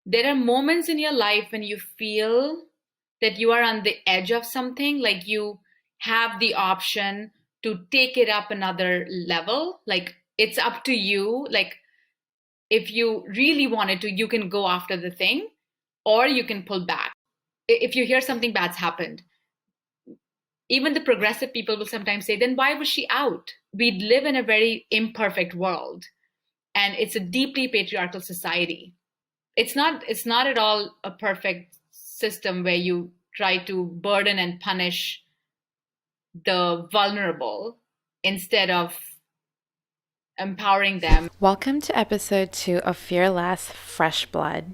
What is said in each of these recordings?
there are moments in your life when you feel that you are on the edge of something, like you have the option to take it up another level. Like it's up to you. Like if you really wanted to, you can go after the thing or you can pull back. If you hear something bad's happened, even the progressive people will sometimes say, then why was she out? We live in a very imperfect world and it's a deeply patriarchal society. It's not at all a perfect system where you try to burden and punish the vulnerable instead of empowering them. Welcome to episode 2 of Fearless Fresh Blood.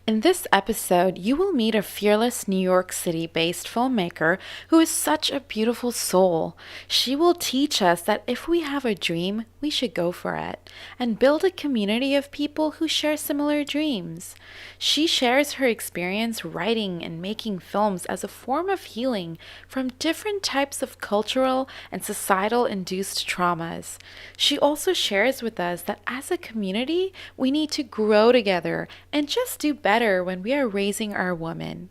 In this episode, you will meet a fearless New York City based filmmaker who is such a beautiful soul. She will teach us that if we have a dream, we should go for it and build a community of people who share similar dreams. She shares her experience writing and making films as a form of healing from different types of cultural and societal induced traumas. She also shares with us that as a community, we need to grow together and just do better when we are raising our women.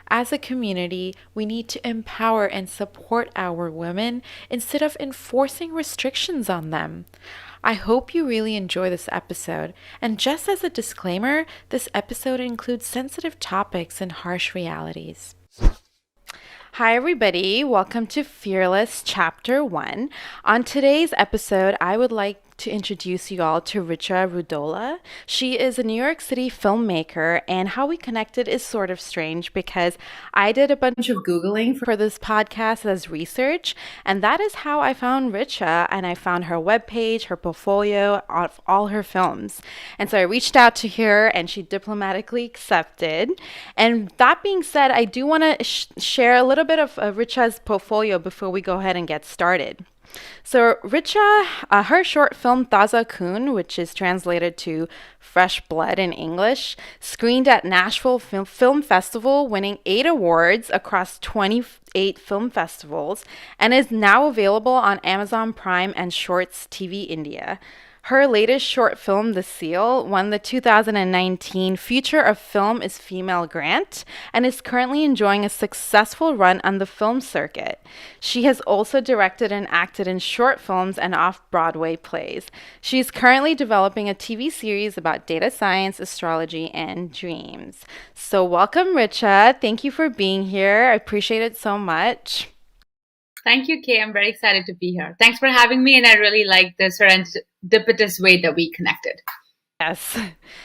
As a community, we need to empower and support our women instead of enforcing restrictions on them. I hope you really enjoy this episode. And just as a disclaimer, this episode includes sensitive topics and harsh realities. Hi, everybody. Welcome to Fearless Chapter 1. On today's episode, I would like to introduce you all to Richa Rudola. She is a New York City filmmaker, and how we connected is sort of strange because I did a bunch of Googling for this podcast as research, and that is how I found Richa, and I found her webpage, her portfolio of all her films. And so I reached out to her, and she diplomatically accepted. And that being said, I do want to share a little bit of Richa's portfolio before we go ahead and get started. So Richa, her short film Taza Khun, which is translated to Fresh Blood in English, screened at Nashville Film Festival, winning 8 awards across 28 film festivals, and is now available on Amazon Prime and Shorts TV India. Her latest short film, The Seal, won the 2019 Future of Film is Female grant and is currently enjoying a successful run on the film circuit. She has also directed and acted in short films and off-Broadway plays. She is currently developing a TV series about data science, astrology, and dreams. So welcome, Richa. Thank you for being here. I appreciate it so much. Thank you, Kay. I'm very excited to be here. Thanks for having me, and I really like the serendipitous way that we connected. Yes.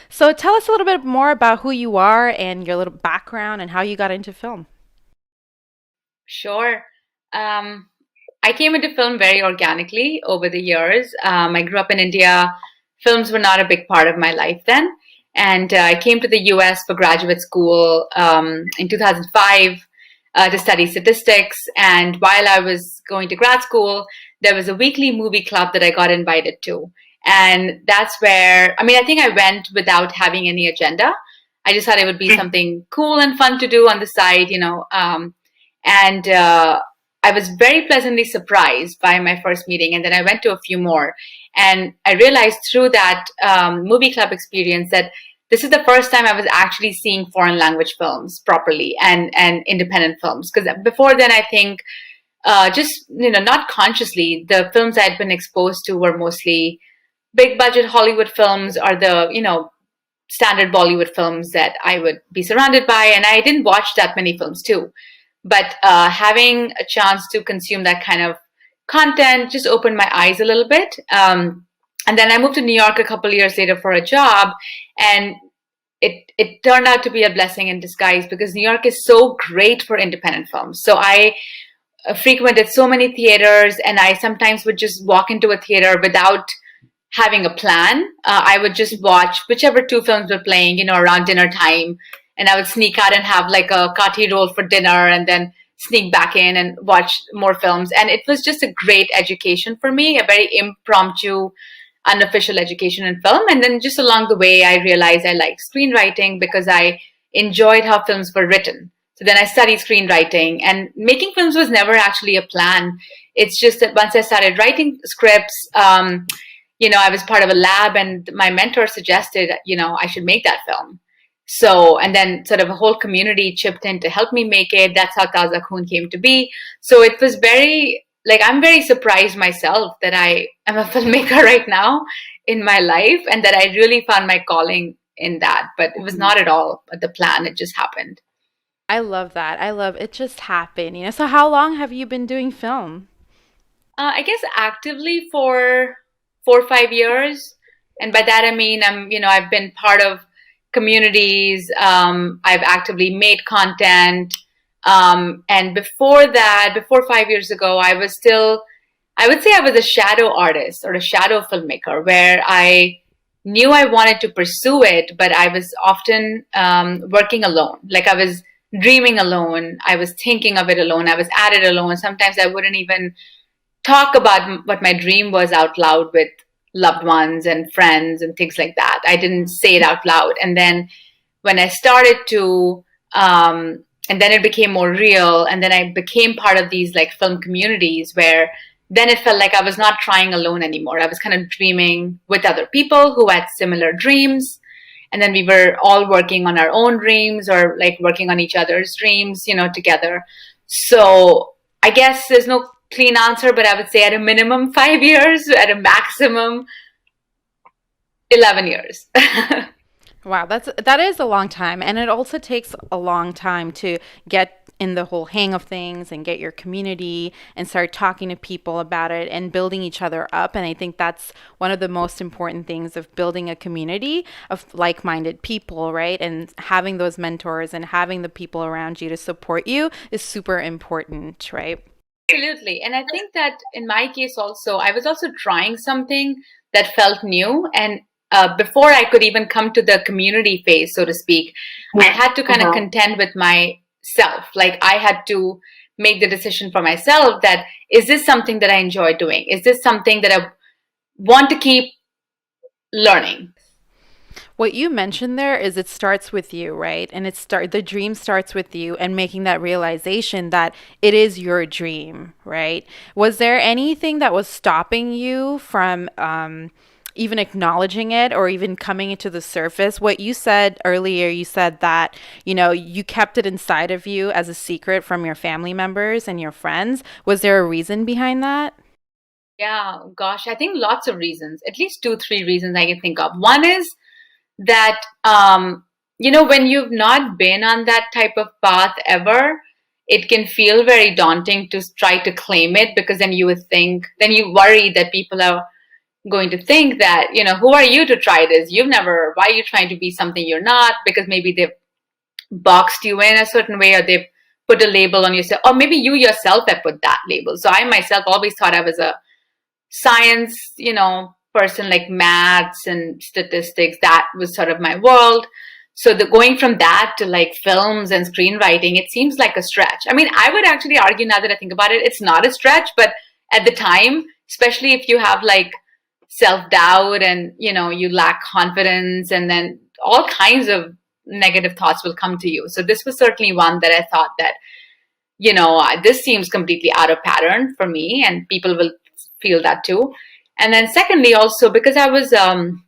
So tell us a little bit more about who you are and your little background and how you got into film. Sure. I came into film very organically over the years. I grew up in India. Films were not a big part of my life then. And I came to the US for graduate school in 2005 to study statistics. And while I was going to grad school, there was a weekly movie club that I got invited to. And that's where, I mean, I think I went without having any agenda. I just thought it would be something cool and fun to do on the side, and I was very pleasantly surprised by my first meeting. And then I went to a few more. And I realized through that movie club experience that this is the first time I was actually seeing foreign language films properly and independent films. Because before then, I think not consciously, the films I had been exposed to were mostly big budget Hollywood films or the, standard Bollywood films that I would be surrounded by. And I didn't watch that many films too. But having a chance to consume that kind of content just opened my eyes a little bit. And then I moved to New York a couple of years later for a job. And it turned out to be a blessing in disguise because New York is so great for independent films. So I frequented so many theaters, and I sometimes would just walk into a theater without having a plan. I would just watch whichever two films were playing, around dinner time. And I would sneak out and have like a kati roll for dinner and then sneak back in and watch more films. And it was just a great education for me, a very impromptu, unofficial education in film. And then just along the way, I realized I liked screenwriting because I enjoyed how films were written. So then I studied screenwriting, and making films was never actually a plan. It's just that once I started writing scripts, I was part of a lab and my mentor suggested, I should make that film. So, and then sort of a whole community chipped in to help me make it. That's how Taza Khoon came to be. So it was very, like, I'm very surprised myself that I am a filmmaker right now in my life and that I really found my calling in that. But it was not at all the plan, it just happened. I love that. I love it just happened, you know. So how long have you been doing film? I guess actively for 4 or 5 years, and by that I mean I've been part of communities. I've actively made content, and before that, before 5 years ago, I was still, I would say, I was a shadow artist or a shadow filmmaker, where I knew I wanted to pursue it, but I was often working alone. Like I was dreaming alone. I was thinking of it alone. I was at it alone. Sometimes I wouldn't even talk about what my dream was out loud with loved ones and friends and things like that. I didn't say it out loud. And then when I started to, and then it became more real, and then I became part of these like film communities where then it felt like I was not trying alone anymore. I was kind of dreaming with other people who had similar dreams. And then we were all working on our own dreams or like working on each other's dreams, together. So I guess there's no clean answer, but I would say at a minimum 5 years, at a maximum 11 years. Wow, that is a long time, and it also takes a long time to get in the whole hang of things and get your community and start talking to people about it and building each other up. And I think that's one of the most important things of building a community of like-minded people, right? And having those mentors and having the people around you to support you is super important, right? Absolutely. And I think that in my case also, I was also trying something that felt new. And before I could even come to the community phase, so to speak, I had to kind of contend with myself. Like I had to make the decision for myself that is this something that I enjoy doing? Is this something that I want to keep learning? What you mentioned there is it starts with you, right? And the dream starts with you and making that realization that it is your dream, right? Was there anything that was stopping you from even acknowledging it or even coming into the surface? What you said earlier, you said that, you kept it inside of you as a secret from your family members and your friends. Was there a reason behind that? Yeah, gosh, I think lots of reasons, at least two, three reasons I can think of. One is that when you've not been on that type of path ever, it can feel very daunting to try to claim it, because then you worry that people are going to think that, who are you to try this? Why are you trying to be something you're not? Because maybe they've boxed you in a certain way, or they've put a label on yourself, or maybe you yourself have put that label. So I myself always thought I was a science, person, like maths and statistics. That was sort of my world. So the going from that to like films and screenwriting, it seems like a stretch. I mean, I would actually argue, now that I think about it, it's not a stretch, but at the time, especially if you have like self-doubt and, you lack confidence, and then all kinds of negative thoughts will come to you. So this was certainly one that I thought that, this seems completely out of pattern for me, and people will feel that too. And then secondly, also because I was on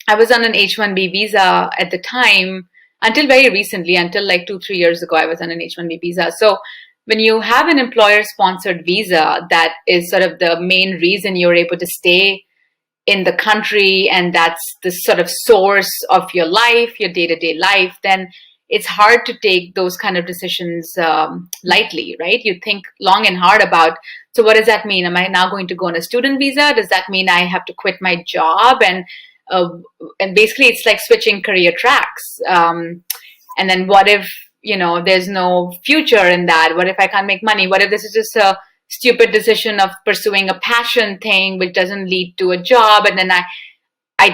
an H-1B visa at the time, until very recently, until like 2 3 years ago, I was on an H-1B visa. So when you have an employer sponsored visa, that is sort of the main reason you're able to stay in the country, and that's the sort of source of your life, your day-to-day life, then it's hard to take those kind of decisions lightly, right? You think long and hard about, so what does that mean? Am I now going to go on a student visa? Does that mean I have to quit my job? Uh, and basically it's like switching career tracks. And then what if, there's no future in that? What if I can't make money? What if this is just a stupid decision of pursuing a passion thing which doesn't lead to a job, and then I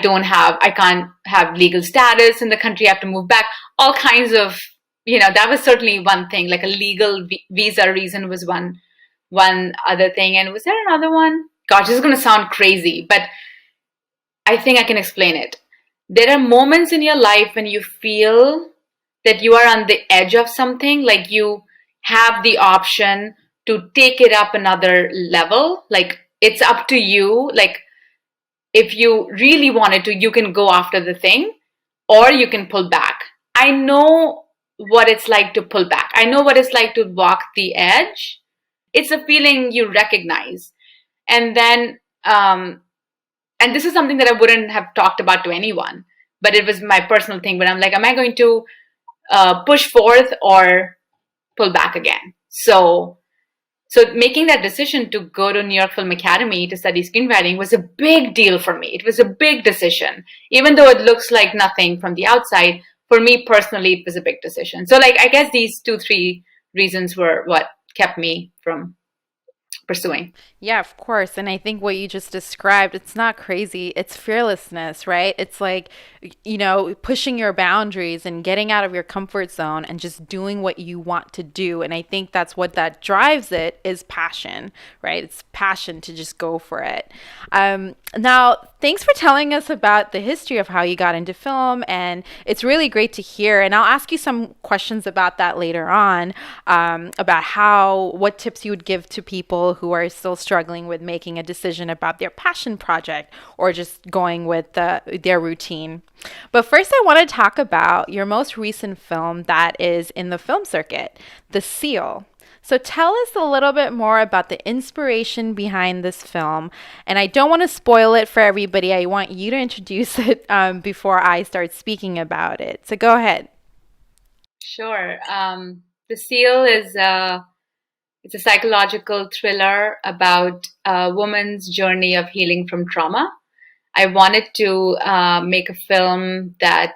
can't have legal status in the country, I have to move back. All kinds of, that was certainly one thing, like a legal visa reason was one other thing. And was there another one? Gosh, this is going to sound crazy, but I think I can explain it. There are moments in your life when you feel that you are on the edge of something, like you have the option to take it up another level. Like it's up to you. Like if you really wanted to, you can go after the thing, or you can pull back. I know what it's like to pull back. I know what it's like to walk the edge. It's a feeling you recognize. And then, and this is something that I wouldn't have talked about to anyone, but it was my personal thing. But I'm like, am I going to push forth or pull back again? So making that decision to go to New York Film Academy to study screenwriting was a big deal for me. It was a big decision. Even though it looks like nothing from the outside, for me personally, it was a big decision. So like, I guess these two, three reasons were what kept me from pursuing. Yeah, of course. And I think what you just described, it's not crazy. It's fearlessness, right? It's like, pushing your boundaries and getting out of your comfort zone and just doing what you want to do. And I think that's what that drives it is passion, right? It's passion to just go for it. Now, thanks for telling us about the history of how you got into film. And it's really great to hear. And I'll ask you some questions about that later on, about what tips you would give to people who are still struggling with making a decision about their passion project or just going with their routine. But first, I want to talk about your most recent film that is in the film circuit, The Seal. So tell us a little bit more about the inspiration behind this film. And I don't want to spoil it for everybody. I want you to introduce it before I start speaking about it. So go ahead. Sure. The Seal is it's a psychological thriller about a woman's journey of healing from trauma. I wanted to make a film that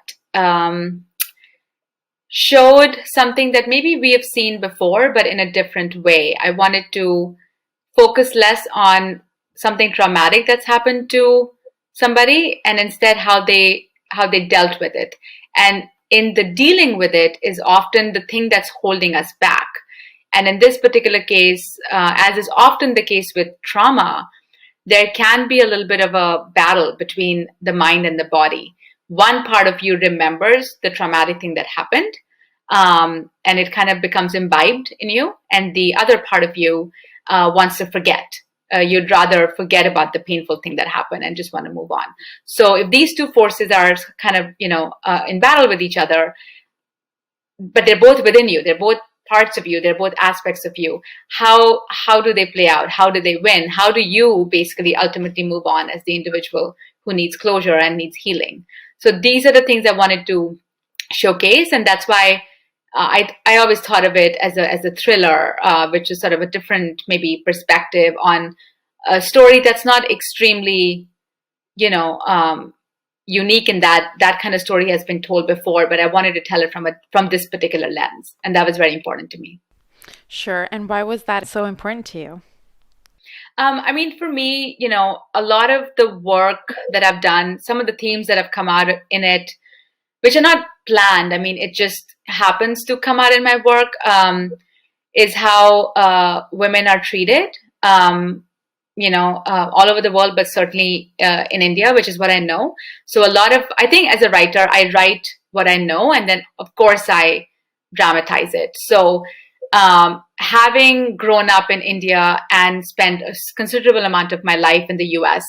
showed something that maybe we have seen before, but in a different way. I wanted to focus less on something traumatic that's happened to somebody, and instead how they dealt with it. And in the dealing with it is often the thing that's holding us back. And in this particular case, as is often the case with trauma, there can be a little bit of a battle between the mind and the body. One part of you remembers the traumatic thing that happened, and it kind of becomes imbibed in you, and the other part of you wants to forget. You'd rather forget about the painful thing that happened and just want to move on. So if these two forces are kind of, in battle with each other, but they're both within you, they're both parts of you, they're both aspects of you, how do they play out? How do they win? How do you basically ultimately move on as the individual who needs closure and needs healing? So these are the things I wanted to showcase, and that's why I always thought of it as a thriller, which is sort of a different maybe perspective on a story that's not extremely, unique in that kind of story has been told before, but I wanted to tell it from this particular lens, and that was very important to me. Sure. And why was that so important to you? I mean, for me, a lot of the work that I've done, some of the themes that have come out in it, which are not planned, I mean, it just happens to come out in my work, is how women are treated, all over the world, but certainly in India, which is what I know. So I think as a writer, I write what I know, and then of course I dramatize it. So having grown up in India and spent a considerable amount of my life in the US,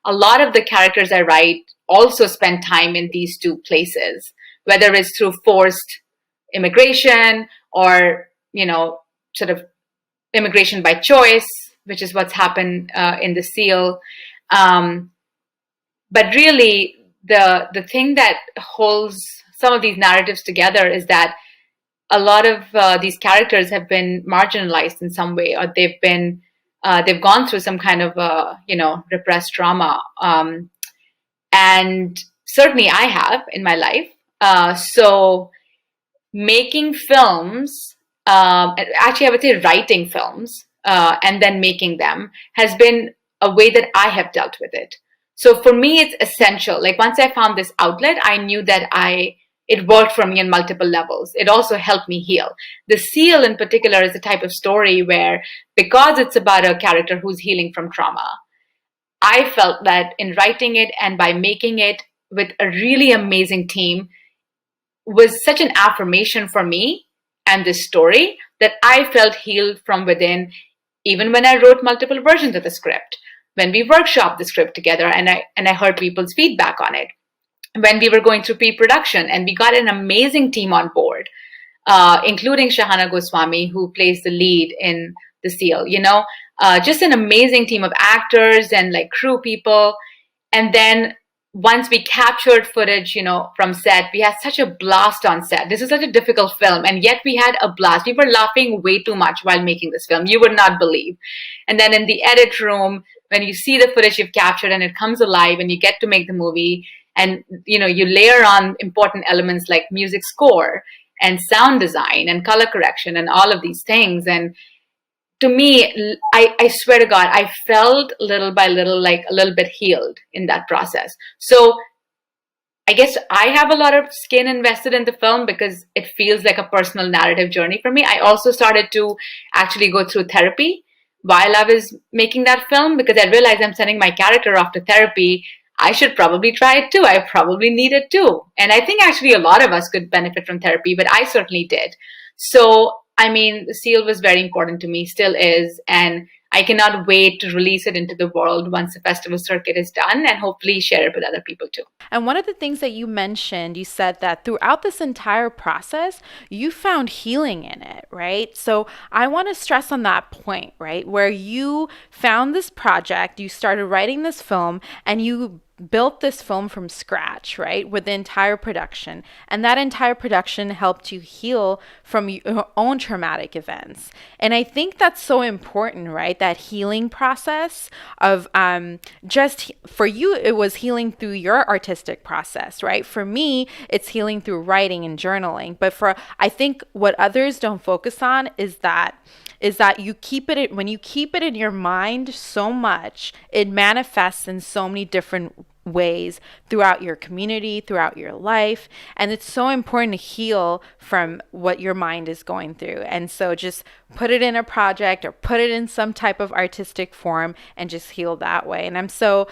a lot of the characters I write also spend time in these two places, whether it's through forced immigration or, sort of immigration by choice, which is what's happened in the Seal. But really, the thing that holds some of these narratives together is that a lot of these characters have been marginalized in some way, or they've gone through some kind of repressed trauma, and certainly I have in my life. So making films, actually, I would say writing films, and then making them has been a way that I have dealt with it. So for me, it's essential. Like once I found this outlet, I knew that it worked for me on multiple levels. It also helped me heal. The Seal in particular is a type of story where, because it's about a character who's healing from trauma, I felt that in writing it and by making it with a really amazing team was such an affirmation for me and this story that I felt healed from within, even when I wrote multiple versions of the script, when we workshopped the script together and I heard people's feedback on it. when we were going through pre-production, and we got an amazing team on board, including Shahana Goswami, who plays the lead in The Seal. Just an amazing team of actors and like crew people. And then once we captured footage, from set, we had such a blast on set. This is such a difficult film, and yet we had a blast. We were laughing way too much while making this film. You would not believe. And then in the edit room, when you see the footage you've captured and it comes alive and you get to make the movie, and you layer on important elements like music score and sound design and color correction and all of these things. And to me, I swear to God, I felt little by little like a little bit healed in that process. So I guess I have a lot of skin invested in the film because it feels like a personal narrative journey for me. I also started to actually go through therapy while I was making that film, because I realized I'm sending my character off to therapy. I should probably try it too. I probably need it too. And I think actually a lot of us could benefit from therapy, but I certainly did. So, I mean, The Seal was very important to me, still is. And I cannot wait to release it into the world once the festival circuit is done, and hopefully share it with other people too. And one of the things that you mentioned, you said that throughout this entire process, you found healing in it, right? So I want to stress on that point, right? Where you found this project, you started writing this film, and you built this film from scratch, right? With the entire production. And that entire production helped you heal from your own traumatic events. And I think that's so important, right? That healing process of just for you, it was healing through your artistic process, right? For me, it's healing through writing and journaling. But I think what others don't focus on is that you keep it when you keep it in your mind so much, it manifests in so many different ways throughout your community, throughout your life. And it's so important to heal from what your mind is going through. And so just put it in a project or put it in some type of artistic form and just heal that way. And I'm so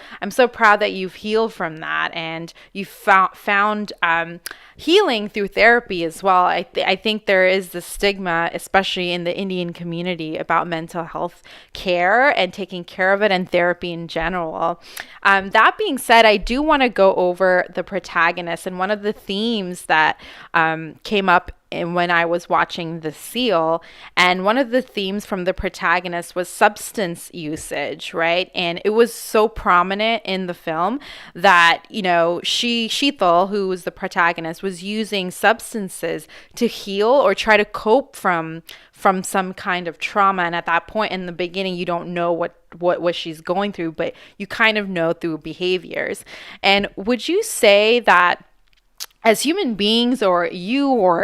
proud that you've healed from that, and you found healing through therapy as well. I think there is the stigma, especially in the Indian community, about mental health care and taking care of it, and therapy in general. That being said, I do want to go over the protagonist, and one of the themes that came up when I was watching The Seal, and one of the themes from the protagonist was substance usage, right? And it was so prominent in the film that, Sheetal, who was the protagonist, was using substances to heal or try to cope from some kind of trauma. And at that point in the beginning, you don't know what she's going through, but you kind of know through behaviors. And would you say that as human beings, or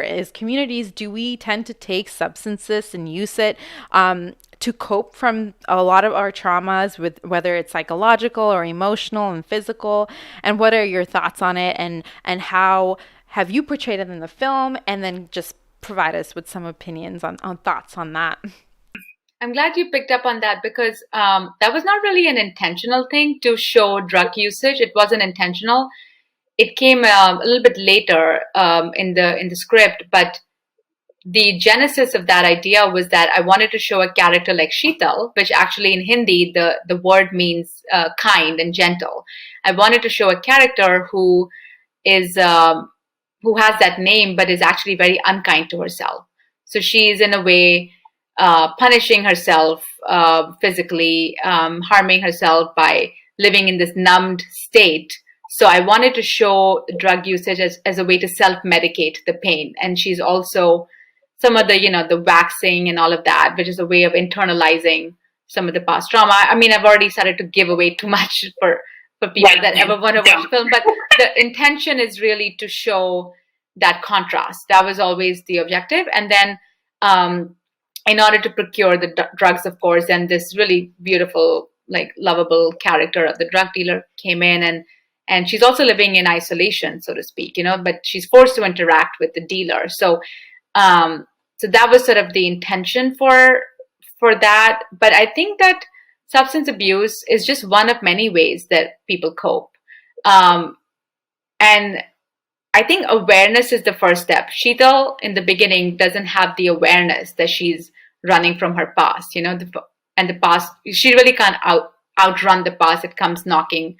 as communities, do we tend to take substances and use it to cope from a lot of our traumas, with whether it's psychological or emotional and physical? And what are your thoughts on it, and how have you portrayed it in the film? And then just provide us with some opinions on thoughts on that. I'm glad you picked up on that, because that was not really an intentional thing to show drug usage. It wasn't intentional. It came a little bit later in the script, but the genesis of that idea was that I wanted to show a character like Sheetal, which actually in Hindi the word means kind and gentle. I wanted to show a character who is who has that name but is actually very unkind to herself. So she's in a way punishing herself physically, harming herself by living in this numbed state. So I wanted to show drug usage as a way to self-medicate the pain. And she's also some of the waxing and all of that, which is a way of internalizing some of the past trauma. I mean, I've already started to give away too much for people that ever want to watch the film, but the intention is really to show that contrast. That was always the objective. And then in order to procure the drugs, of course, and this really beautiful, like lovable character of the drug dealer came in, and she's also living in isolation, so to speak, but she's forced to interact with the dealer. So that was sort of the intention for that. But I think that substance abuse is just one of many ways that people cope. And I think awareness is the first step. Sheetal in the beginning doesn't have the awareness that she's running from her past, and the past, she really can't outrun the past. It comes knocking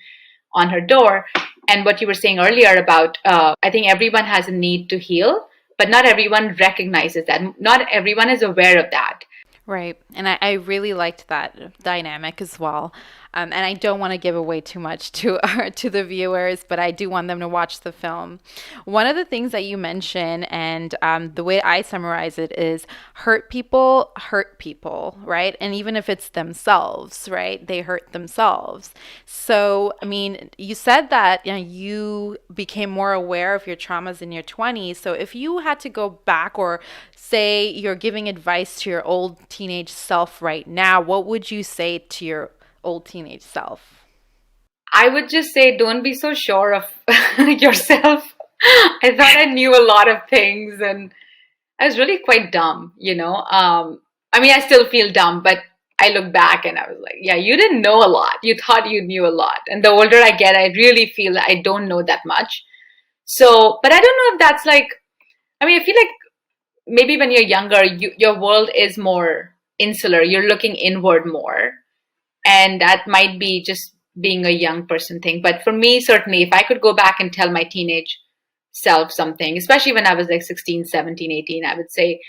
on her door. And what you were saying earlier about, I think everyone has a need to heal, but not everyone recognizes that. Not everyone is aware of that. Right. And I really liked that dynamic as well. And I don't want to give away too much to to the viewers, but I do want them to watch the film. One of the things that you mentioned, and the way I summarize it is hurt people, right? And even if it's themselves, right? They hurt themselves. So, I mean, you said that you became more aware of your traumas in your 20s. So, if you had to go back, or say you're giving advice to your old teenage self right now, what would you say to your old teenage self? I would just say, don't be so sure of yourself. I thought I knew a lot of things, and I was really quite dumb, you know. I mean, I still feel dumb, but I look back and I was like, yeah, you didn't know a lot. You thought you knew a lot. And the older I get, I really feel that I don't know that much. So, but I don't know if that's like, I mean, I feel like maybe when you're younger, your world is more insular. You're looking inward more. And that might be just being a young person thing. But for me, certainly, if I could go back and tell my teenage self something, especially when I was like 16, 17, 18, I would say,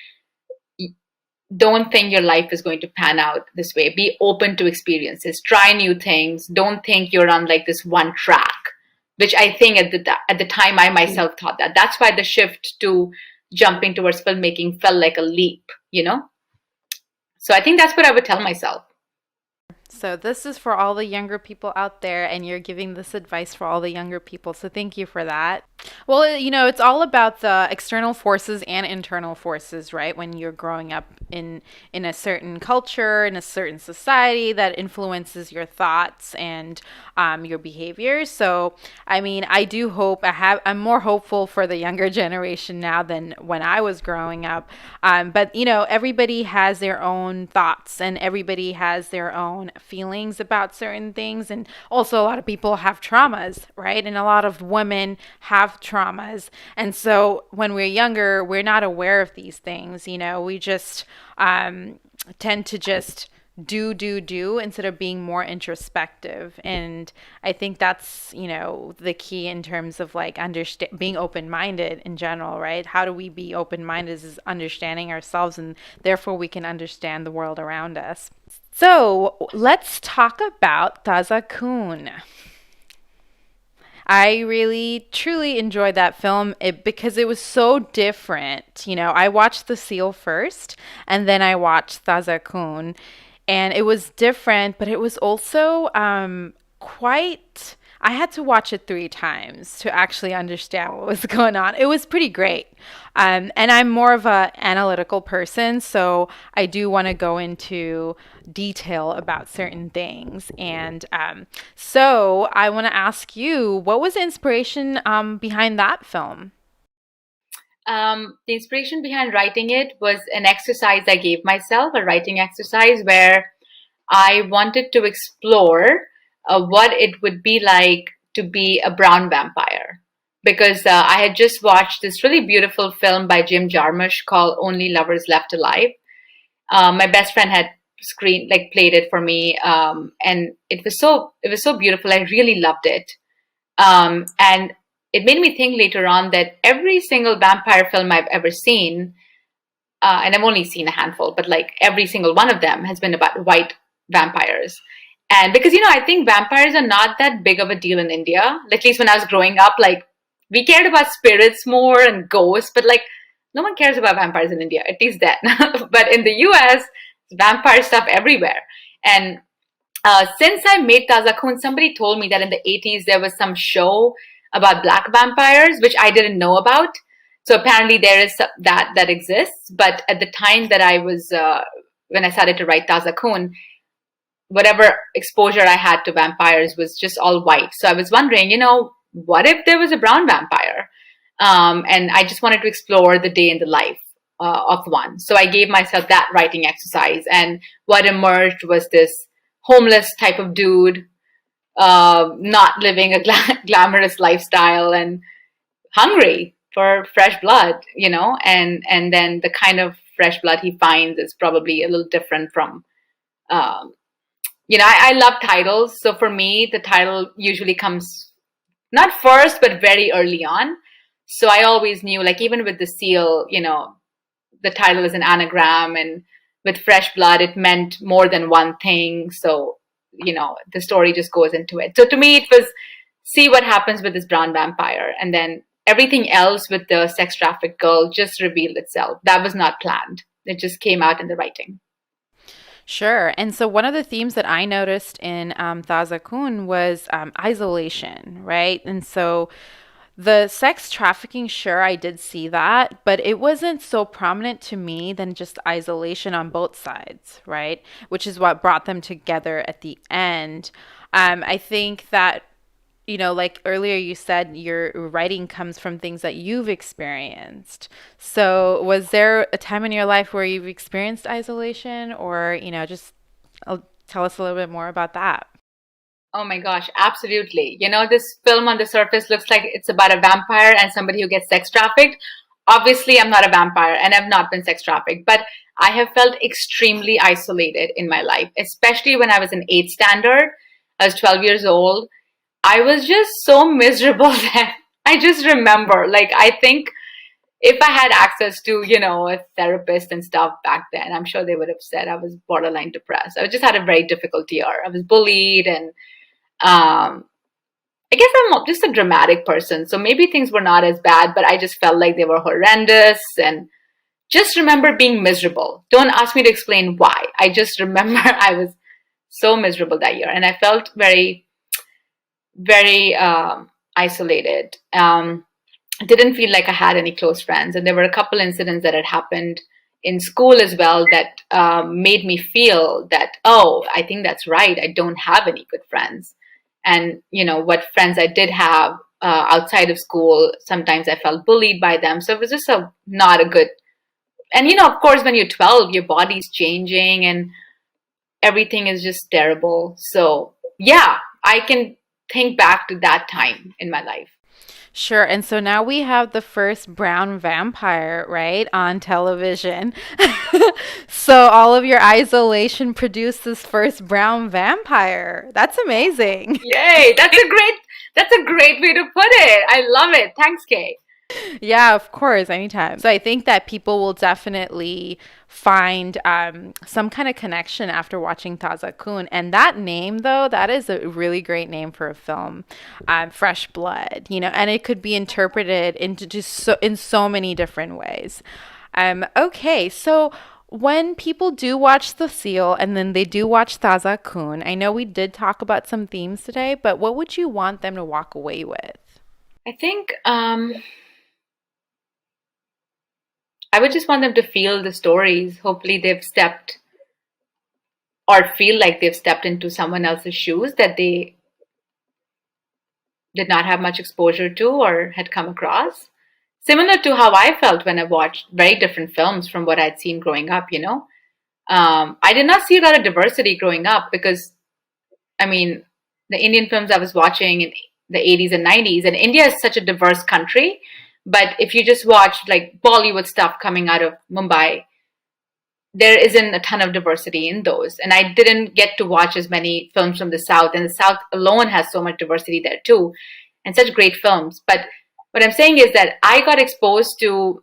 don't think your life is going to pan out this way. Be open to experiences, try new things. Don't think you're on like this one track, which I think at the time I myself thought that. That's why the shift to jumping towards filmmaking felt like a leap, you know? So I think that's what I would tell myself. So, this is for all the younger people out there, and you're giving this advice for all the younger people. So, thank you for that. Well, it's all about the external forces and internal forces, right? When you're growing up in a certain culture, in a certain society that influences your thoughts and your behaviors. So, I mean, I do hope I'm more hopeful for the younger generation now than when I was growing up. But everybody has their own thoughts, and everybody has their own feelings about certain things, and also a lot of people have traumas, right? And a lot of women have traumas, and so when we're younger, we're not aware of these things. We just tend to just do instead of being more introspective. And I think that's the key in terms of like being open-minded in general, right? How do we be open-minded is understanding ourselves, and therefore we can understand the world around us. So let's talk about Taza Kun. I really truly enjoyed that film because it was so different. I watched The Seal first, and then I watched Taza Kun, and it was different, but it was also quite. I had to watch it 3 times to actually understand what was going on. It was pretty great. And I'm more of an analytical person, so I do want to go into detail about certain things. And so I want to ask you, what was the inspiration behind that film? The inspiration behind writing it was an exercise I gave myself, a writing exercise where I wanted to explore what it would be like to be a brown vampire. Because I had just watched this really beautiful film by Jim Jarmusch called Only Lovers Left Alive. My best friend had played it for me, and it was so beautiful. I really loved it, and it made me think later on that every single vampire film I've ever seen, and I've only seen a handful, but like every single one of them has been about white vampires. And because, I think vampires are not that big of a deal in India. At least when I was growing up, like we cared about spirits more and ghosts, but like no one cares about vampires in India, at least then. But in the US, vampire stuff everywhere. And since I made Taza Khun, somebody told me that in the 80s there was some show about black vampires, which I didn't know about. So apparently there is that exists. But at the time that when I started to write Taza Khun, whatever exposure I had to vampires was just all white. So I was wondering, what if there was a brown vampire? And I just wanted to explore the day in the life of one. So I gave myself that writing exercise. And what emerged was this homeless type of dude, not living a glamorous lifestyle and hungry for fresh blood, and then the kind of fresh blood he finds is probably a little different from I love titles. So for me, the title usually comes not first, but very early on. So I always knew, like, even with the seal, the title is an anagram, and with fresh blood, it meant more than one thing. So, the story just goes into it. So to me, it was see what happens with this brown vampire, and then everything else with the sex trafficked girl just revealed itself. That was not planned. It just came out in the writing. Sure. And so one of the themes that I noticed in Thaza Kun was isolation, right? And so the sex trafficking, sure, I did see that, but it wasn't so prominent to me than just isolation on both sides, right? Which is what brought them together at the end. I think that, like earlier you said, your writing comes from things that you've experienced. So, was there a time in your life where you've experienced isolation, or, just tell us a little bit more about that? Oh my gosh, absolutely. This film on the surface looks like it's about a vampire and somebody who gets sex trafficked. Obviously, I'm not a vampire and I've not been sex trafficked, but I have felt extremely isolated in my life, especially when I was in eighth standard. I was 12 years old. I was just so miserable then. I just remember, like, I think if I had access to, a therapist and stuff back then, I'm sure they would have said I was borderline depressed. I just had a very difficult year. I was bullied, and um, I guess I'm just a dramatic person. So maybe things were not as bad, but I just felt like they were horrendous and just remember being miserable. Don't ask me to explain why. I just remember I was so miserable that year and I felt very, very isolated. Didn't feel like I had any close friends. And there were a couple incidents that had happened in school as well that made me feel that, oh, I think that's right. I don't have any good friends. And, what friends I did have outside of school, sometimes I felt bullied by them. So it was just not a good. And, of course, when you're 12, your body's changing and everything is just terrible. So, yeah, I can think back to that time in my life. Sure. And so now we have the first brown vampire, right, on television. So all of your isolation produced this first brown vampire. That's amazing. Yay! That's a great way to put it. I love it. Thanks, Kay. Yeah, of course, anytime. So I think that people will definitely find some kind of connection after watching Taza Kun. And that name, though, that is a really great name for a film, Fresh Blood. And it could be interpreted into just in so many different ways. Okay, so when people do watch The Seal and then they do watch Taza Kun, I know we did talk about some themes today, but what would you want them to walk away with? I think I would just want them to feel the stories. Hopefully, they've stepped or feel like they've stepped into someone else's shoes that they did not have much exposure to or had come across. Similar to how I felt when I watched very different films from what I'd seen growing up. I did not see a lot of diversity growing up because, I mean, the Indian films I was watching in the 80s and 90s, and India is such a diverse country. But if you just watch like Bollywood stuff coming out of Mumbai, there isn't a ton of diversity in those. And I didn't get to watch as many films from the South, and the South alone has so much diversity there too, and such great films. But what I'm saying is that I got exposed to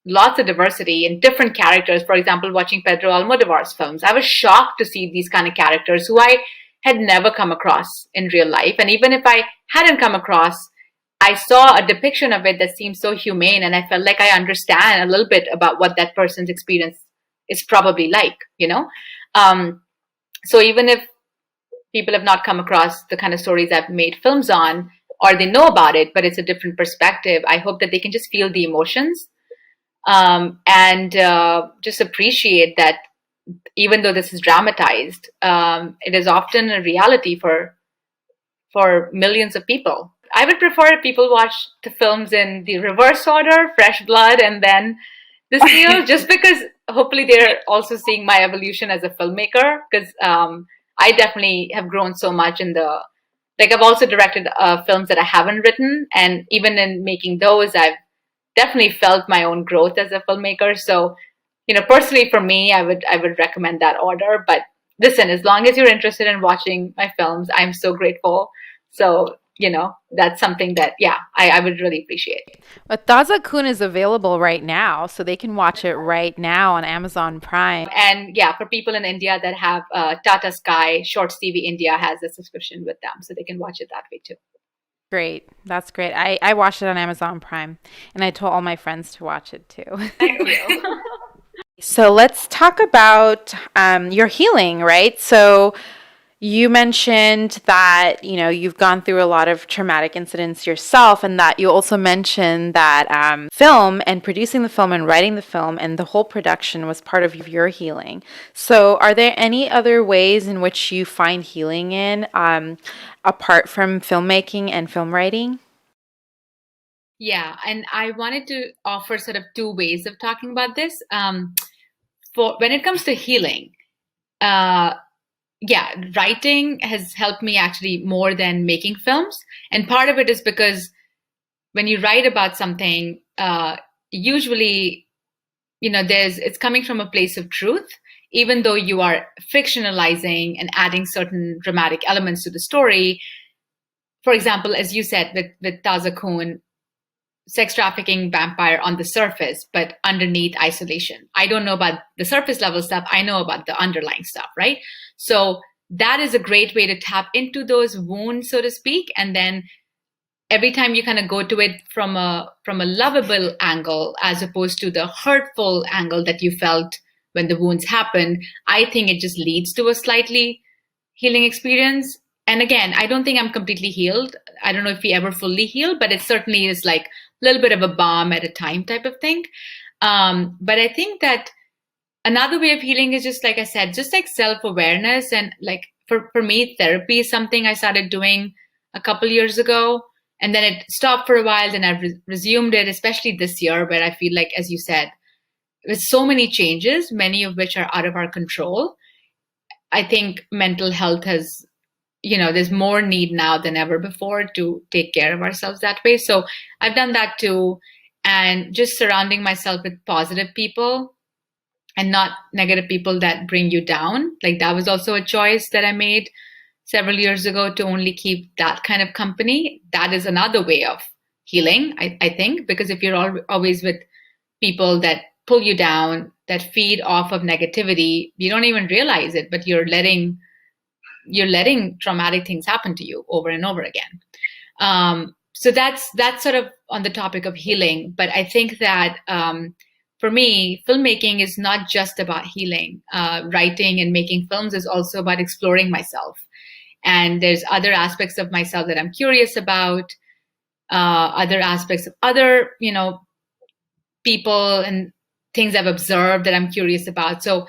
lots of diversity in different characters. For example, watching Pedro Almodovar's films, I was shocked to see these kind of characters who I had never come across in real life. And even if I hadn't come across, I saw a depiction of it that seemed so humane, and I felt like I understand a little bit about what that person's experience is probably like. Um, so even if people have not come across the kind of stories I've made films on, or they know about it, but it's a different perspective, I hope that they can just feel the emotions and just appreciate that even though this is dramatized, it is often a reality for millions of people. I would prefer if people watch the films in the reverse order, Fresh Blood, and then The Seal, just because hopefully they're also seeing my evolution as a filmmaker. Because I definitely have grown so much like I've also directed films that I haven't written, and even in making those, I've definitely felt my own growth as a filmmaker. So, personally for me, I would recommend that order. But listen, as long as you're interested in watching my films, I'm so grateful. So that's something that, yeah, I would really appreciate. But Daza Kun is available right now, so they can watch it right now on Amazon Prime. And yeah, for people in India that have Tata Sky, Shorts TV India has a subscription with them, so they can watch it that way too. Great. That's great. I watched it on Amazon Prime and I told all my friends to watch it too. Thank you. So let's talk about your healing, right? So you mentioned that, you've gone through a lot of traumatic incidents yourself, and that you also mentioned that film and producing the film and writing the film and the whole production was part of your healing. So are there any other ways in which you find healing in, apart from filmmaking and film writing? Yeah, and I wanted to offer sort of two ways of talking about this. For when it comes to healing, uh, yeah, writing has helped me actually more than making films. And part of it is because when you write about something, usually, it's coming from a place of truth, even though you are fictionalizing and adding certain dramatic elements to the story. For example, as you said with Taza Kun, sex trafficking vampire on the surface, but underneath isolation. I don't know about the surface level stuff. I know about the underlying stuff, right? So that is a great way to tap into those wounds, so to speak. And then every time you kind of go to it from a lovable angle, as opposed to the hurtful angle that you felt when the wounds happened, I think it just leads to a slightly healing experience. And again, I don't think I'm completely healed. I don't know if we ever fully heal, but it certainly is like a little bit of a balm at a time type of thing. But I think that another way of healing is just like I said, just like self-awareness. And like for me, therapy is something I started doing a couple years ago. And then it stopped for a while, then I resumed it, especially this year, where I feel like, as you said, with so many changes, many of which are out of our control, I think mental health has, there's more need now than ever before to take care of ourselves that way. So I've done that too. And just surrounding myself with positive people and not negative people that bring you down. Like that was also a choice that I made several years ago, to only keep that kind of company. That is another way of healing, I think, because if you're always with people that pull you down, that feed off of negativity, you don't even realize it, but you're letting traumatic things happen to you over and over again. So that's sort of on the topic of healing. But I think that for me, filmmaking is not just about healing. Writing and making films is also about exploring myself. And there's other aspects of myself that I'm curious about, other aspects of other, people and things I've observed that I'm curious about. So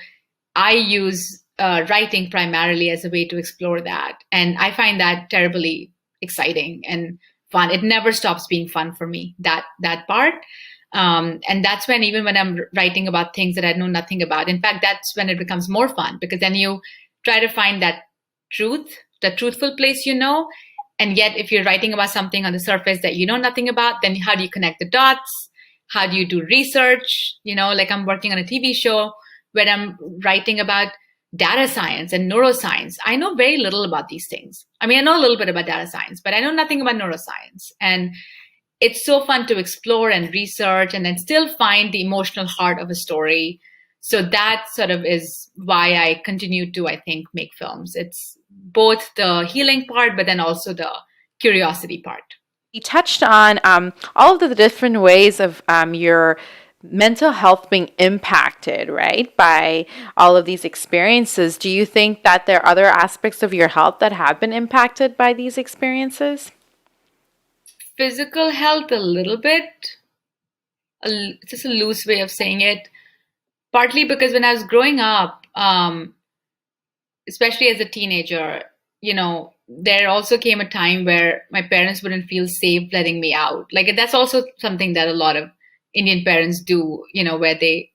I use writing primarily as a way to explore that. And I find that terribly exciting and fun. It never stops being fun for me, that part. And that's when, even when I'm writing about things that I know nothing about, in fact, that's when it becomes more fun, because then you try to find that truth, the truthful place, and yet if you're writing about something on the surface that you know nothing about, then how do you connect the dots? How do you do research? Like I'm working on a TV show where I'm writing about data science and neuroscience. I know very little about these things. I mean, I know a little bit about data science, but I know nothing about neuroscience. And it's so fun to explore and research and then still find the emotional heart of a story. So that sort of is why I continue to, I think, make films. It's both the healing part, but then also the curiosity part. You touched on all of the different ways of your mental health being impacted, right, by all of these experiences. Do you think that there are other aspects of your health that have been impacted by these experiences? Physical health, a little bit, just a loose way of saying it. Partly because when I was growing up, especially as a teenager, there also came a time where my parents wouldn't feel safe letting me out. Like that's also something that a lot of Indian parents do, where they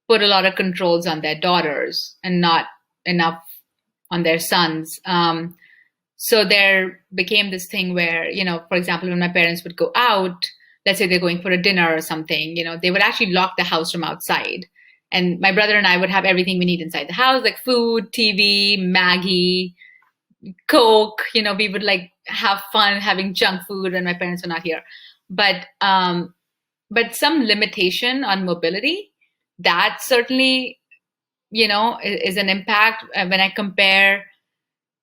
put a lot of controls on their daughters and not enough on their sons. So there became this thing where, for example, when my parents would go out, let's say they're going for a dinner or something, they would actually lock the house from outside. And my brother and I would have everything we need inside the house, like food, TV, Maggie, Coke. We would like have fun having junk food when my parents were not here. But but some limitation on mobility, that certainly, is an impact. When I compare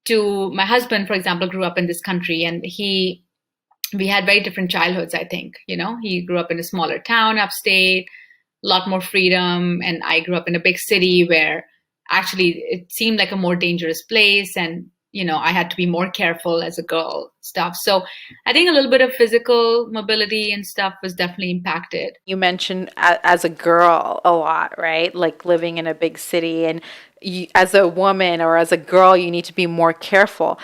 to my husband, for example, grew up in this country, and we had very different childhoods, I think. He grew up in a smaller town upstate, a lot more freedom, and I grew up in a big city where actually it seemed like a more dangerous place, and I had to be more careful as a girl, stuff. So I think a little bit of physical mobility and stuff was definitely impacted. You mentioned as a girl a lot, right? Like living in a big city, and as a woman or as a girl, you need to be more careful.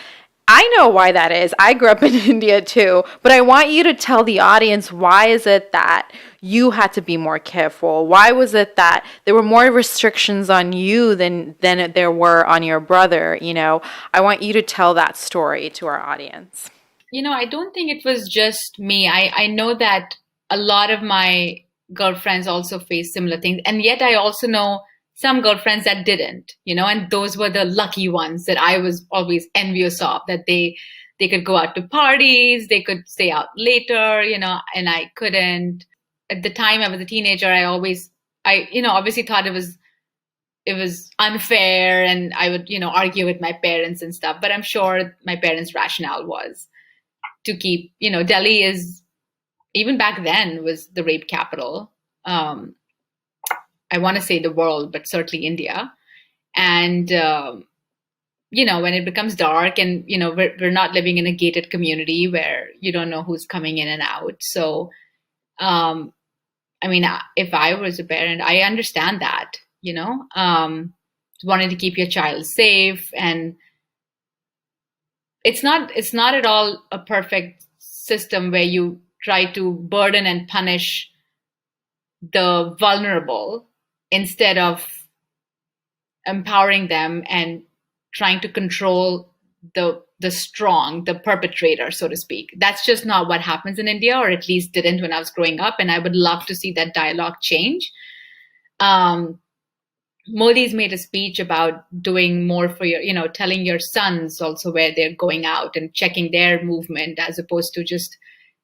I know why that is. I grew up in India too, but I want you to tell the audience, why is it that you had to be more careful? Why was it that there were more restrictions on you than there were on your brother? I want you to tell that story to our audience. I don't think it was just me. I know that a lot of my girlfriends also faced similar things. And yet I also know some girlfriends that didn't, and those were the lucky ones that I was always envious of, that they could go out to parties, they could stay out later, and I couldn't. At the time I was a teenager, obviously thought it was unfair, and I would, argue with my parents and stuff. But I'm sure my parents' rationale was to keep, Delhi is, even back then, was the rape capital. I want to say the world, but certainly India. And, when it becomes dark, and, we're not living in a gated community where you don't know who's coming in and out. So, if I was a parent, I understand that, wanting to keep your child safe. And it's not at all a perfect system where you try to burden and punish the vulnerable instead of empowering them and trying to control the strong, the perpetrator, so to speak. That's just not what happens in India, or at least didn't when I was growing up. And I would love to see that dialogue change. Modi's made a speech about doing more for telling your sons also where they're going out and checking their movement, as opposed to just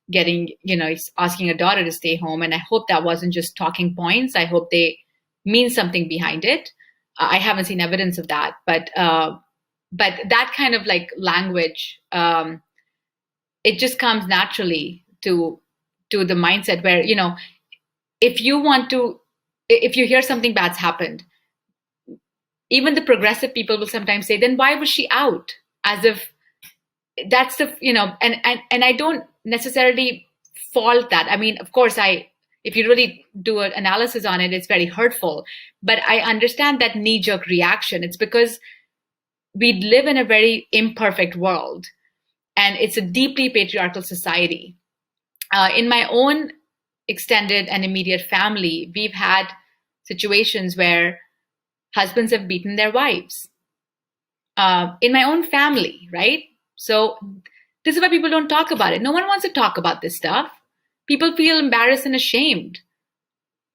getting, asking a daughter to stay home. And I hope that wasn't just talking points. I hope they mean something behind it. I haven't seen evidence of that, but that kind of like language, it just comes naturally to the mindset where, if you hear something bad's happened, even the progressive people will sometimes say, then why was she out? As if that's and I don't necessarily fault that. I mean, of course, if you really do an analysis on it, it's very hurtful. But I understand that knee-jerk reaction. It's because we live in a very imperfect world, and it's a deeply patriarchal society. In my own extended and immediate family, we've had situations where husbands have beaten their wives. In my own family, right? So this is why people don't talk about it. No one wants to talk about this stuff. People feel embarrassed and ashamed.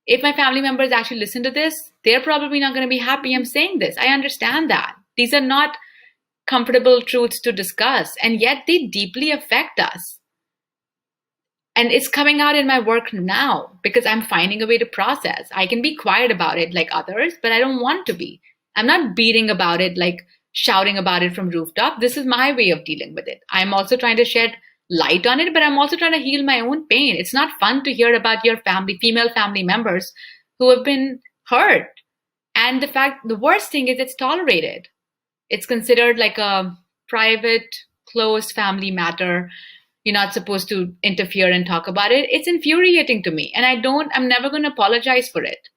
If my family members actually listen to this, they're probably not going to be happy I'm saying this. I understand that. These are not comfortable truths to discuss, and yet they deeply affect us. And it's coming out in my work now because I'm finding a way to process. I can be quiet about it like others, but I don't want to be. I'm not beating about it, like shouting about it from rooftop. This is my way of dealing with it. I'm also trying to shed light on it, but I'm also trying to heal my own pain. It's not fun to hear about your female family members who have been hurt. And the worst thing is it's tolerated. It's considered like a private, closed family matter. You're not supposed to interfere and talk about it. It's infuriating to me. And I'm never going to apologize for it.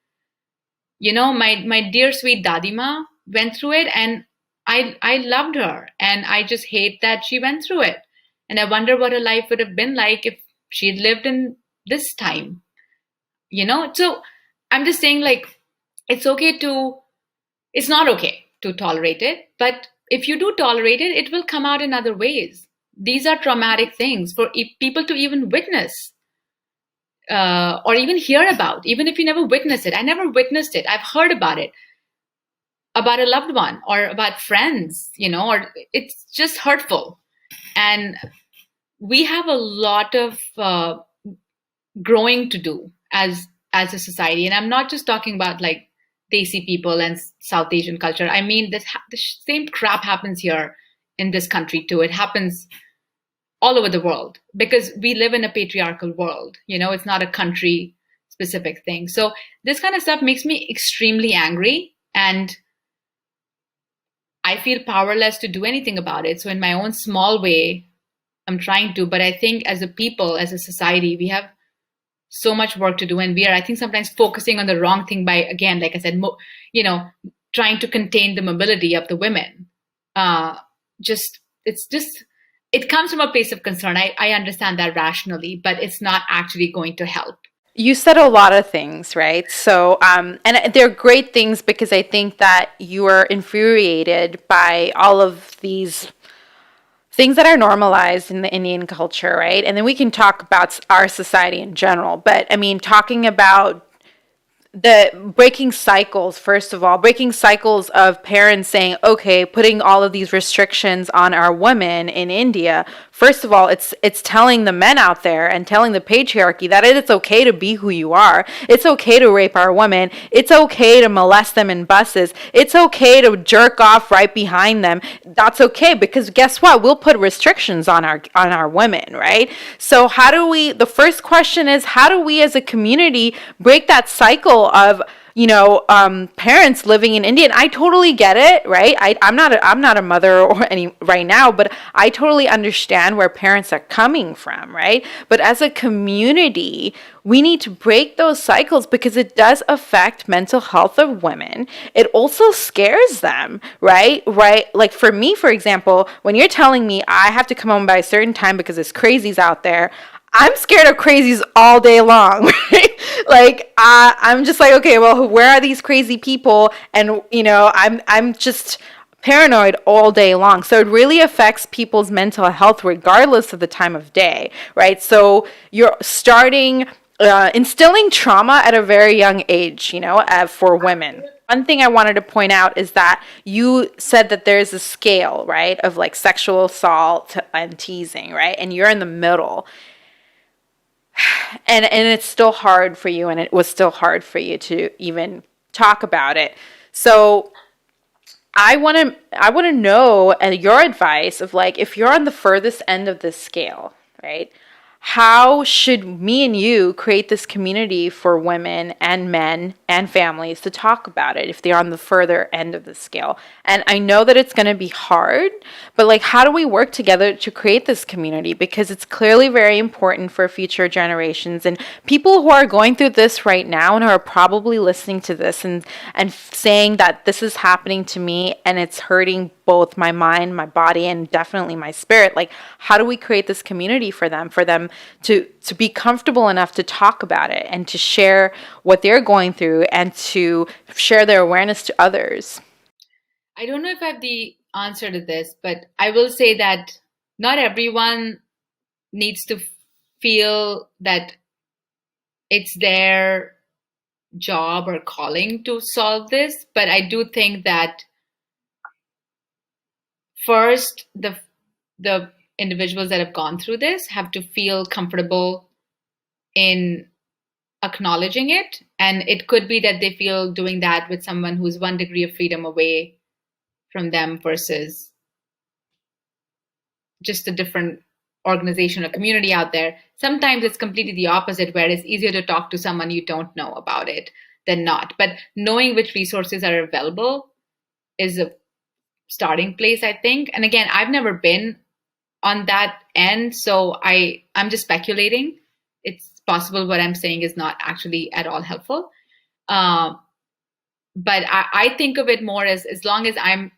My dear sweet Dadima went through it, and I loved her, and I just hate that she went through it. And I wonder what her life would have been like if she'd lived in this time, So I'm just saying, like, it's not okay to tolerate it. But if you do tolerate it, it will come out in other ways. These are traumatic things for people to even witness or even hear about, even if you never witness it. I never witnessed it. I've heard about it, about a loved one or about friends, or it's just hurtful. And we have a lot of growing to do as a society. And I'm not just talking about like Desi people and South Asian culture. I mean, the same crap happens here in this country too. It happens all over the world because we live in a patriarchal world. You know, it's not a country specific thing. So this kind of stuff makes me extremely angry, and I feel powerless to do anything about it. So in my own small way, I'm trying to, but I think as a people, as a society, we have so much work to do, and we are, I think, sometimes focusing on the wrong thing by, again, like I said, you know, trying to contain the mobility of the women. Just it's just it comes from a place of concern. I understand that rationally, but it's not actually going to help. You said a lot of things, right? So, and they're great things because I think that you are infuriated by all of these things that are normalized in the Indian culture, right? And then we can talk about our society in general. But I mean, talking about the breaking cycles, first of all, breaking cycles of parents saying, okay, putting all of these restrictions on our women in India. First of all, it's telling the men out there and telling the patriarchy that it's okay to be who you are. It's okay to rape our women. It's okay to molest them in buses. It's okay to jerk off right behind them. That's okay because guess what? We'll put restrictions on our women, right? So how do we, the first question is, how do we as a community break that cycle of parents living in India? And I totally get it, right? I'm not a mother or any right now, but I totally understand where parents are coming from, right? But as a community, we need to break those cycles because it does affect mental health of women. It also scares them, right? Right? Like for me, for example, when you're telling me I have to come home by a certain time because there's crazies out there, I'm scared of crazies all day long, right? Like I'm just like, okay, well, where are these crazy people? And I'm just paranoid all day long. So it really affects people's mental health regardless of the time of day, right? So you're starting instilling trauma at a very young age, for women. One thing I wanted to point out is that you said that there's a scale, right, of like sexual assault and teasing, right? And you're in the middle. And it's still hard for you, and it was still hard for you to even talk about it. So I want to know your advice of like, if you're on the furthest end of this scale, right? How should me and you create this community for women and men and families to talk about it if they're on the further end of the scale? And I know that it's going to be hard, but like, how do we work together to create this community? Because it's clearly very important for future generations and people who are going through this right now and who are probably listening to this and saying that this is happening to me and it's hurting both my mind, my body, and definitely my spirit. Like, how do we create this community for them to be comfortable enough to talk about it and to share what they're going through and to share their awareness to others? I don't know if I have the answer to this, but I will say that not everyone needs to feel that it's their job or calling to solve this. But I do think that first, the individuals that have gone through this have to feel comfortable in acknowledging it. And it could be that they feel doing that with someone who's one degree of freedom away from them versus just a different organization or community out there. Sometimes it's completely the opposite, where it's easier to talk to someone you don't know about it than not. But knowing which resources are available is a starting place, I think. And again, I've never been on that end, so I'm just speculating. It's possible what I'm saying is not actually at all helpful. Uh, but I think of it more as long as I'm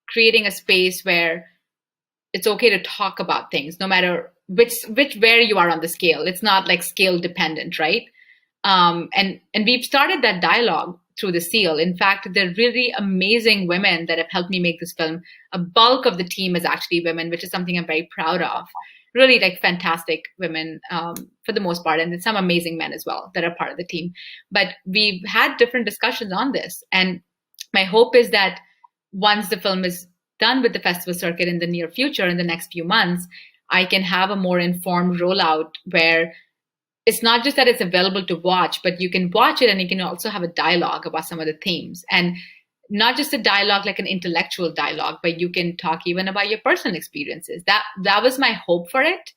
creating a space where it's okay to talk about things, no matter which where you are on the scale. It's not like scale dependent, right? And we've started that dialogue through the seal. In fact, they're really amazing women that have helped me make this film. A bulk of the team is actually women, which is something I'm very proud of. Really, like, fantastic women, for the most part, and then some amazing men as well that are part of the team. But we've had different discussions on this, and my hope is that once the film is done with the festival circuit in the near future, in the next few months, I can have a more informed rollout where it's not just that it's available to watch, but you can watch it and you can also have a dialogue about some of the themes. And not just a dialogue like an intellectual dialogue, but you can talk even about your personal experiences. That was my hope for it.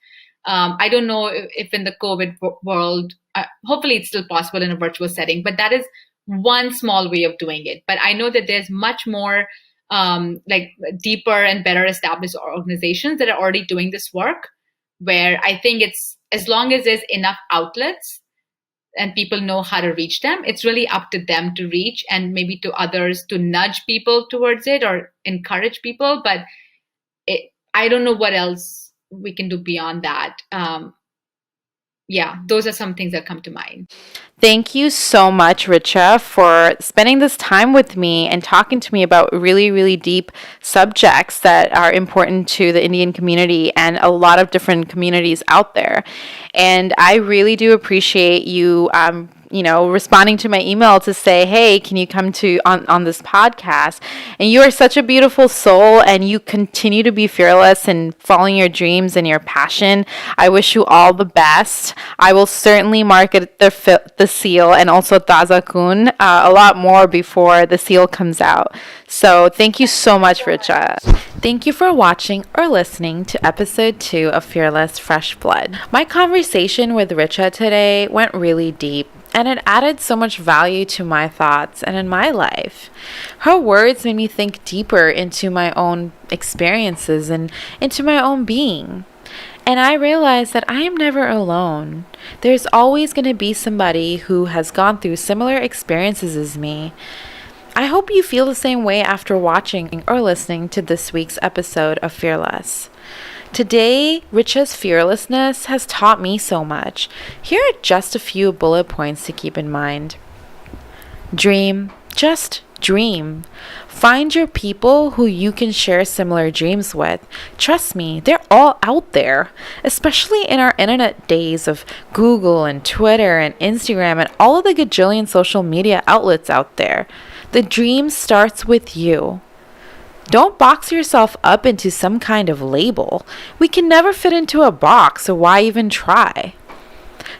I don't know if in the COVID world, hopefully it's still possible in a virtual setting, but that is one small way of doing it. But I know that there's much more like deeper and better established organizations that are already doing this work, where I think it's, as long as there's enough outlets and people know how to reach them, it's really up to them to reach, and maybe to others to nudge people towards it or encourage people. But I don't know what else we can do beyond that. Yeah, those are some things that come to mind. Thank you so much, Richa, for spending this time with me and talking to me about really, really deep subjects that are important to the Indian community and a lot of different communities out there. And I really do appreciate you, responding to my email to say, hey, can you come to on this podcast? And you are such a beautiful soul, and you continue to be fearless and following your dreams and your passion. I wish you all the best. I will certainly market the seal and also Taza Kun a lot more before the seal comes out. So thank you so much, Richa. Thank you for watching or listening to episode 2 of Fearless Fresh Blood. My conversation with Richa today went really deep, and it added so much value to my thoughts and in my life. Her words made me think deeper into my own experiences and into my own being. And I realized that I am never alone. There's always going to be somebody who has gone through similar experiences as me. I hope you feel the same way after watching or listening to this week's episode of Fearless. Today, Richa's fearlessness has taught me so much. Here are just a few bullet points to keep in mind. Dream. Just dream. Find your people who you can share similar dreams with. Trust me, they're all out there, especially in our internet days of Google and Twitter and Instagram and all of the gajillion social media outlets out there. The dream starts with you. Don't box yourself up into some kind of label. We can never fit into a box, so why even try?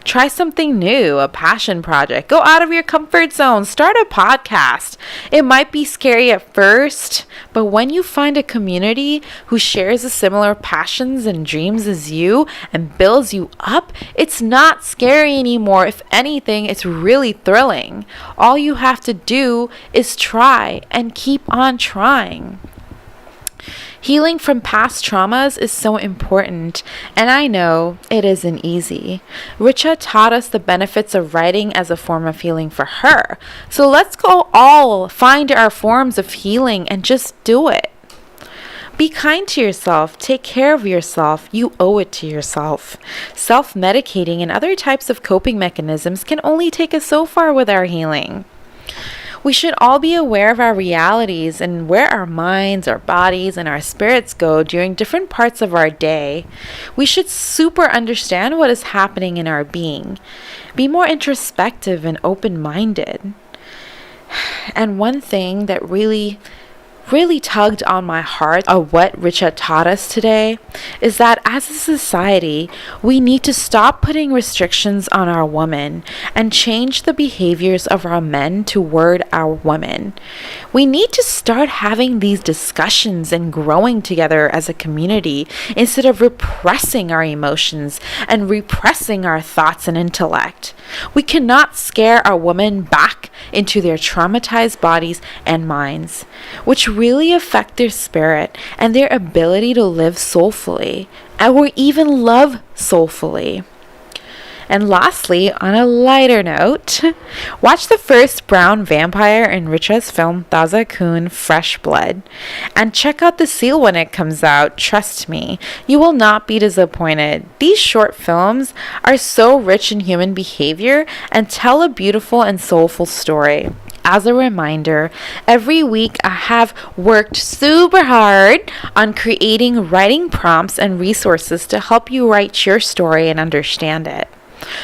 Try something new, a passion project. Go out of your comfort zone. Start a podcast. It might be scary at first, but when you find a community who shares the similar passions and dreams as you and builds you up, it's not scary anymore. If anything, it's really thrilling. All you have to do is try and keep on trying. Healing from past traumas is so important, and I know it isn't easy. Richa taught us the benefits of writing as a form of healing for her. So let's go all find our forms of healing and just do it. Be kind to yourself. Take care of yourself. You owe it to yourself. Self-medicating and other types of coping mechanisms can only take us so far with our healing. We should all be aware of our realities and where our minds, our bodies, and our spirits go during different parts of our day. We should super understand what is happening in our being. Be more introspective and open-minded. And one thing that really tugged on my heart of what Richa taught us today is that as a society, we need to stop putting restrictions on our women and change the behaviors of our men toward our women. We need to start having these discussions and growing together as a community instead of repressing our emotions and repressing our thoughts and intellect. We cannot scare our women back into their traumatized bodies and minds, which really affect their spirit and their ability to live soulfully, or even love soulfully. And lastly, on a lighter note, watch the first brown vampire in Richa's film Taza Kun Fresh Blood, and check out The Seal when it comes out. Trust me, you will not be disappointed. These short films are so rich in human behavior and tell a beautiful and soulful story. As a reminder, every week I have worked super hard on creating writing prompts and resources to help you write your story and understand it.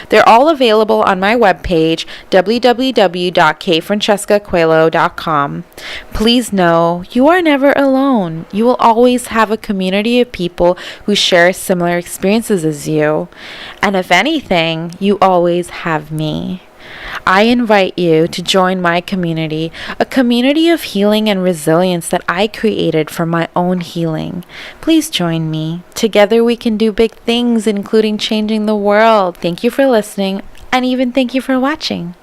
They're all available on my webpage, www.kfrancescacoelho.com. Please know you are never alone. You will always have a community of people who share similar experiences as you. And if anything, you always have me. I invite you to join my community, a community of healing and resilience that I created for my own healing. Please join me. Together we can do big things, including changing the world. Thank you for listening, and even thank you for watching.